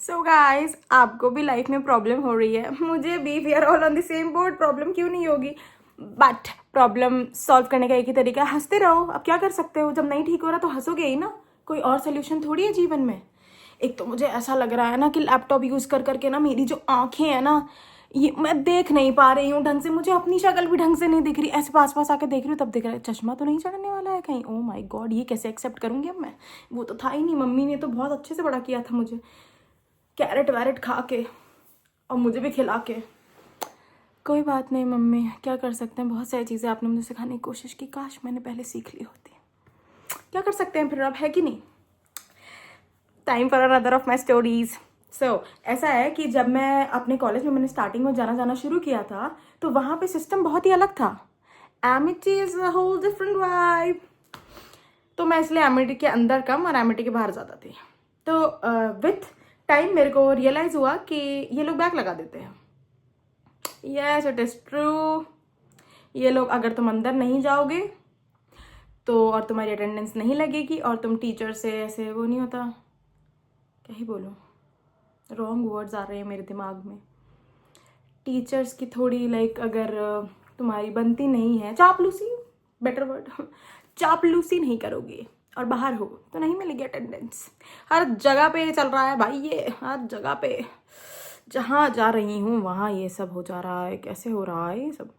So guys, आपको भी life में प्रॉब्लम हो रही है, मुझे भी, we are all on the same board. Problem क्यों नहीं होगी? बट प्रॉब्लम सॉल्व करने का एक ही तरीका है, हंसते रहो। अब क्या कर सकते हो, जब नहीं ठीक हो रहा तो हंसोगे ही ना। कोई और सोल्यूशन थोड़ी है जीवन में। एक तो मुझे ऐसा लग रहा है ना कि लैपटॉप यूज़ कर करके ना मेरी जो आंखें हैं ना, ये मैं देख नहीं पा रही हूँ ढंग से। मुझे अपनी शक्ल भी ढंग से नहीं दिख रही। ऐसे पास पास आके देख रही हूँ तब दिख रहा है चश्मा तो नहीं चढ़ने वाला है कहीं। ओ माय गॉड, ये कैसे एक्सेप्ट करूँगी अब मैं? वो तो था ही नहीं। मम्मी ने तो बहुत अच्छे से बड़ा किया था मुझे, कैरेट वैरेट खा के और मुझे भी खिला के। कोई बात नहीं मम्मी, क्या कर सकते हैं। बहुत सारी चीज़ें आपने मुझे सिखाने की कोशिश की, काश मैंने पहले सीख ली होती। क्या कर सकते हैं फिर, अब है कि नहीं। Time for another of my stories. So ऐसा है कि जब मैं अपने कॉलेज में मैंने स्टार्टिंग में जाना शुरू किया था तो वहाँ पे सिस्टम बहुत ही अलग था। Amity is a whole different vibe. तो मैं इसलिए एमिटी के अंदर कम और एमिटी के बाहर ज़्यादा थी। तो विथ टाइम मेरे को रियलाइज़ हुआ कि ये लोग बैक लगा देते हैं। Yes, it is true. ये लोग, अगर तुम अंदर नहीं जाओगे तो और तुम्हारी अटेंडेंस नहीं लगेगी और तुम टीचर से ऐसे वो नहीं होता, क्या ही बोलूँ, रॉन्ग वर्ड्स आ रहे हैं मेरे दिमाग में। टीचर्स की थोड़ी लाइक अगर तुम्हारी बनती नहीं है, चापलूसी, बेटर वर्ड, चापलूसी नहीं करोगे और बाहर हो तो नहीं मिलेगी अटेंडेंस। हर जगह पे चल रहा है भाई, ये हर जगह पे जहाँ जा रही हूँ वहाँ ये सब हो जा रहा है। कैसे हो रहा है ये सब?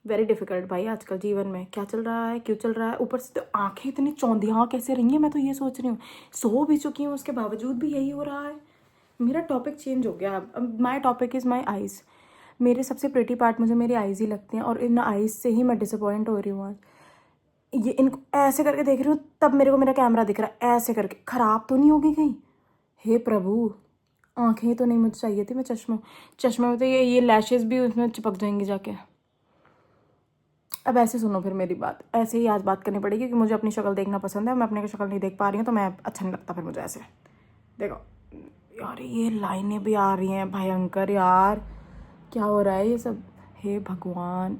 वेरी डिफिकल्ट भाई आजकल जीवन में। क्या चल रहा है, क्यों चल रहा है? ऊपर से तो आंखें इतनी चौंधियाँ कैसे रही हैं, मैं तो ये सोच रही हूँ। सो भी चुकी हूँ उसके बावजूद भी यही हो रहा है। मेरा टॉपिक चेंज हो गया अब। My topic is my eyes. मेरे सबसे प्रिटी पार्ट मुझे मेरी आइज़ ही लगती हैं और इन आइज़ से ही मैं डिसअपॉइंट हो रही हूँ आज। ये इनको ऐसे करके देख रही हूँ तब मेरे को मेरा कैमरा दिख रहा है ऐसे करके। ख़राब तो नहीं होगी कहीं? हे प्रभु, आंखें तो नहीं मुझे चाहिए थी। मैं चश्मे में तो ये लैशेज़ भी उसमें चिपक जाएंगी जाके। अब ऐसे सुनो फिर मेरी बात, ऐसे ही आज बात करनी पड़ेगी कि मुझे अपनी शक्ल देखना पसंद है। मैं अपनी शक्ल नहीं देख पा रही हूँ तो मैं अच्छा नहीं लगता फिर मुझे ऐसे। देखो यार, ये लाइनें भी आ रही हैं भयंकर यार, क्या हो रहा है ये सब? हे भगवान,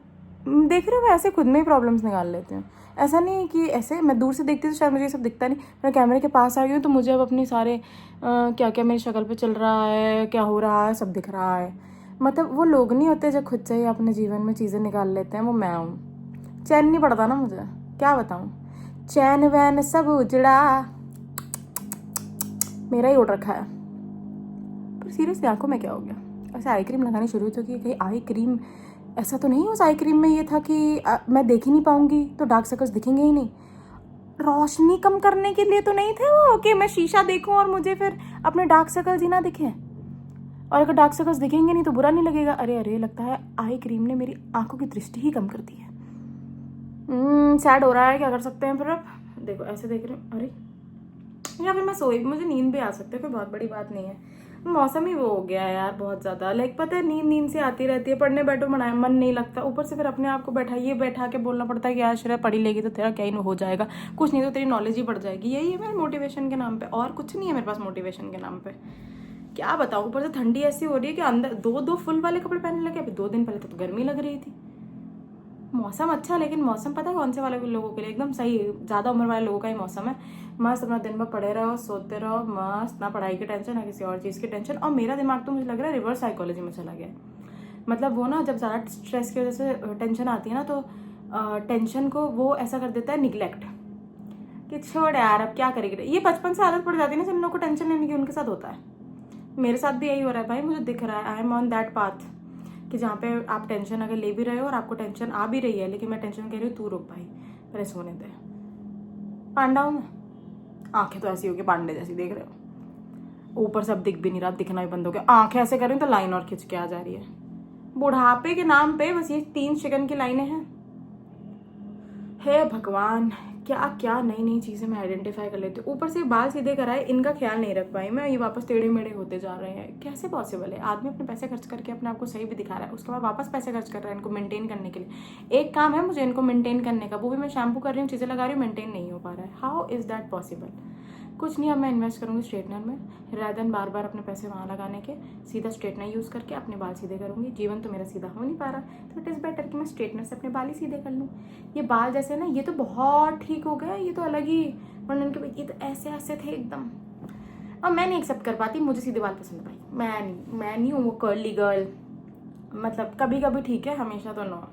देख रहे हो ऐसे खुद में ही प्रॉब्लम्स निकाल लेते हैं। ऐसा नहीं है कि ऐसे मैं दूर से देखती तो शायद मुझे ये सब दिखता नहीं। मैं कैमरे के पास आ गई हूँ तो मुझे अब अपनी सारे क्या क्या मेरी शक्ल पे चल रहा है, क्या हो रहा है, सब दिख रहा है। मतलब वो लोग नहीं होते जो खुद से ही अपने जीवन में चीज़ें निकाल लेते हैं, वो मैं हूँ। चैन नहीं पड़ता ना मुझे, क्या बताऊँ। चैन वैन सब उजड़ा मेरा ही उड़ रखा है। पर सीरियसली आंखों में क्या हो गया? ऐसे आई क्रीम लगानी शुरू तो की, कहीं आई क्रीम ऐसा तो नहीं उस आई क्रीम में ये था कि मैं देख ही नहीं पाऊंगी तो डार्क सर्कल्स दिखेंगे ही नहीं। रोशनी कम करने के लिए तो नहीं थे वो कि मैं शीशा देखूं और मुझे फिर अपने डार्क सर्कल्स ही ना दिखें। और अगर डार्क सर्कल्स दिखेंगे नहीं तो बुरा नहीं लगेगा। अरे अरे, लगता है आई क्रीम ने मेरी आंखों की दृष्टि ही कम कर दी है। सैड हो रहा है, क्या कर सकते हैं फिर अब। देखो ऐसे देख रहे हो, अरे या फिर मैं सोई, मुझे नींद भी आ सकती है, कोई बहुत बड़ी बात नहीं है। मौसम ही वो हो गया है यार बहुत ज़्यादा। लाइक पता है, नींद से आती रहती है। पढ़ने बैठो मन नहीं लगता। ऊपर से फिर अपने आप को बैठा के बोलना पड़ता है कि यार श्रेया पढ़ी लेगी तो तेरा क्या ही हो जाएगा, कुछ नहीं तो तेरी नॉलेज ही बढ़ जाएगी। यही है मेरे मोटिवेशन के नाम पे, और कुछ नहीं है मेरे पास मोटिवेशन के नाम पे। क्या बताऊँ, ऊपर से ठंडी ऐसी हो रही है कि अंदर दो फुल वाले कपड़े पहनने लगे। अभी 2 दिन पहले तो गर्मी लग रही थी। मौसम अच्छा, लेकिन मौसम पता है कौन से वाले लोगों के लिए? एकदम सही, ज़्यादा उम्र वाले लोगों का ही मौसम है। मस्त अपना दिन भर पढ़े रहो, सोते रहो, मस्त, ना पढ़ाई की टेंशन ना किसी और चीज़ की टेंशन। और मेरा दिमाग तो मुझे लग रहा है रिवर्स साइकोलॉजी में चला गया। मतलब वो ना, जब ज़्यादा स्ट्रेस की वजह से टेंशन आती है ना तो टेंशन को वो ऐसा कर देता है निगलेक्ट, कि छोड़ यार अब क्या करेगी। ये बचपन से आदत पड़ जाती है ना जिन लोगों को टेंशन लेने की, उनके साथ होता है। मेरे साथ भी यही हो रहा है भाई, मुझे दिख रहा है। I am on that path कि जहाँ पे आप टेंशन अगर ले भी रहे हो और आपको टेंशन आ भी रही है, लेकिन मैं टेंशन कह रही हूँ तू रुक भाई, पहले सोने दे। पांडा हूँ मैं। आंखें तो ऐसी होगी पांडे जैसी, देख रहे हो। ऊपर से अब दिख भी नहीं रहा, दिखना भी बंद हो गया। आंखें ऐसे कर रही तो लाइन और खिंच के आ जा रही है। बुढ़ापे के नाम पे बस ये 3 चिकन की लाइनें हैं। हे भगवान, क्या क्या नई नई चीज़ें मैं आइडेंटिफाई कर लेती हूँ। ऊपर से बाल सीधे कराए, इनका ख्याल नहीं रख पाई मैं। ये वापस टेढ़े मेढ़े होते जा रहे हैं। कैसे पॉसिबल है? आदमी अपने पैसे खर्च करके अपने आप को सही भी दिखा रहा है, उसके बाद वापस पैसे खर्च कर रहा है इनको मेंटेन करने के लिए। एक काम है मुझे इनको मेंटेन करने का, वो भी मैं शैम्पू कर रही हूँ, चीज़ें लगा रही हूँ, मेंटेन नहीं हो पा रहा है। How is that possible? कुछ नहीं, अब मैं इन्वेस्ट करूँगी स्ट्रेटनर में, rather than बार बार अपने पैसे वहाँ लगाने के। सीधा स्ट्रेटनर यूज़ करके अपने बाल सीधे करूँगी। जीवन तो मेरा सीधा हो नहीं पा रहा, तो इट इज़ बेटर कि मैं स्ट्रेटनर से अपने बाल ही सीधे कर लूँ। ये बाल जैसे ना, ये तो बहुत ठीक हो गया, ये तो अलग ही, वरना इनके ये तो ऐसे ऐसे थे एकदम। और मैं नहीं एक्सेप्ट कर पाती, मुझे सीधे बाल पसंद है भाई। मैं नहीं हूँ वो कर्ली गर्ल, मतलब कभी कभी ठीक है, हमेशा तो नो।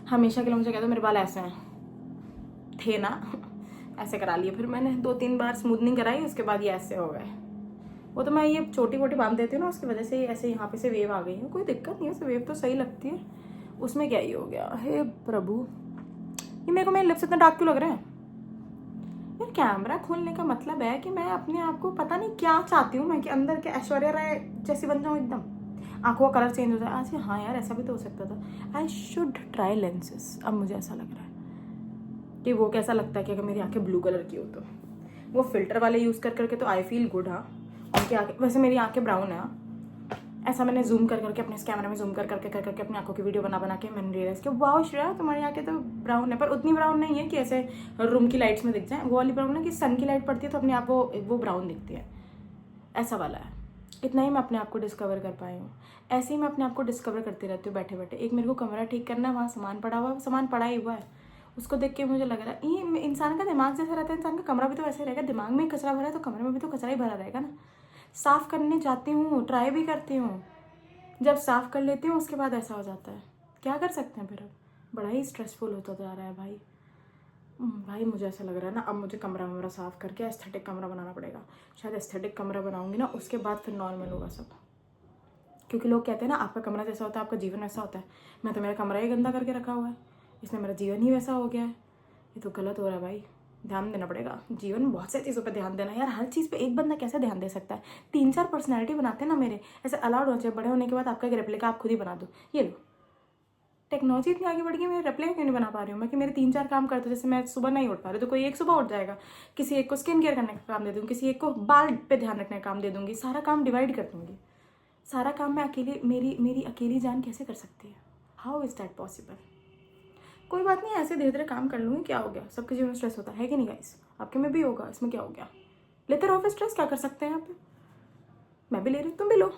हमेशा के लिए मुझे कहते मेरे बाल ऐसे हैं, थे ना ऐसे करा लिए, फिर मैंने 2-3 बार स्मूथनिंग कराई, उसके बाद ये ऐसे हो गए। वो तो मैं ये छोटी मोटी बांध देती हूँ ना, उसकी वजह से ऐसे यहाँ पे से वेव आ गई है, कोई दिक्कत नहीं है, वेव तो सही लगती है, उसमें क्या ही हो गया। हे प्रभु, ये मेरे को मेरे लिप्स इतना डार्क क्यों लग रहे हैं यार। कैमरा खोलने का मतलब है कि मैं अपने आप को पता नहीं क्या चाहती हूँ मैं, कि अंदर के ऐश्वर्या राय जैसी बन जाऊँ एकदम, आंखों का कलर चेंज हो जाए। आज हाँ यार, ऐसा भी तो हो सकता था। I should try lenses. अब मुझे ऐसा लग रहा है कि वो कैसा लगता है कि अगर मेरी आंखें ब्लू कलर की हो तो। वो फिल्टर वाले यूज़ कर करके तो आई फील गुड। हाँ, उनकी आंखें, वैसे मेरी आंखें ब्राउन है। ऐसा मैंने जूम कर करके अपने इस कैमरा में जूम कर करके अपनी आंखों की वीडियो बना के मैंने रियलाइज किया, वाओ श्रेया तुम्हारी आंखें तो ब्राउन है, पर उतनी ब्राउन नहीं है कि ऐसे रूम की लाइट्स में दिख जाए। वो वाली ब्राउन है कि सन की लाइट पड़ती है तो अपने आप वो ब्राउन दिखती है, ऐसा वाला है। इतना ही मैं अपने आप को डिस्कवर कर पाई हूँ। ऐसे ही मैं अपने आप को डिस्कवर करती रहती हूँ बैठे बैठे। एक मेरे को कमरा ठीक करना है, वहाँ सामान पड़ा हुआ है, सामान पड़ा ही हुआ है, उसको देख के मुझे लग रहा है ये इंसान का दिमाग जैसा रहता है, इंसान का कमरा भी तो वैसे रहेगा। दिमाग में कचरा भरा है तो कमरे में भी तो कचरा ही भरा रहेगा ना। साफ़ करने जाती हूँ, ट्राई भी करती हूँ, जब साफ़ कर लेती हूँ उसके बाद ऐसा हो जाता है। क्या कर सकते हैं फिर, अब बड़ा ही स्ट्रेसफुल होता जा रहा है भाई। भाई मुझे ऐसा लग रहा है ना, अब मुझे कमरा वमरा साफ़ करके एस्थेटिक कमरा बनाना पड़ेगा। शायद एस्थेटिक कमरा बनाऊंगी ना, उसके बाद फिर नॉर्मल होगा सब। क्योंकि लोग कहते हैं ना, आपका कमरा जैसा होता है आपका जीवन वैसा होता है। मैं तो मेरा कमरा ही गंदा करके रखा हुआ है, इसमें मेरा जीवन ही वैसा हो गया है। ये तो गलत हो रहा है भाई, ध्यान देना पड़ेगा। जीवन में बहुत सी चीज़ों पर ध्यान देना यार। हर चीज़ पे एक बंदा कैसे ध्यान दे सकता है? 3-4 पर्सनैलिटी बनाते हैं ना मेरे, ऐसे अलाउड हो जाए बड़े होने के बाद आपका एक रेप्लिका आप खुद ही बना दो। ये लो, टेक्नोलॉजी इतनी आगे बढ़ गई, मैं रेप्लिका क्यों नहीं बना पा रही हूँ मैं, कि मेरे 3-4 काम करते, जैसे मैं सुबह नहीं उठ पा रही तो कोई एक सुबह उठ जाएगा, किसी एक को स्किन केयर करने का काम दे दूँगी, किसी एक को बाल पे ध्यान रखने का काम दे दूँगी, सारा काम डिवाइड कर दूँगी। सारा काम मैं अकेले, मेरी अकेली जान कैसे कर सकती है? How is that possible? कोई बात नहीं, ऐसे धीरे धीरे काम कर लूँगी, क्या हो गया? सबके जीवन में स्ट्रेस होता है कि नहीं गाइस? आपके में भी होगा, इसमें क्या हो गया? लेते रहो फिर स्ट्रेस, क्या कर सकते हैं आप? मैं भी ले रही हूँ, तुम भी लो।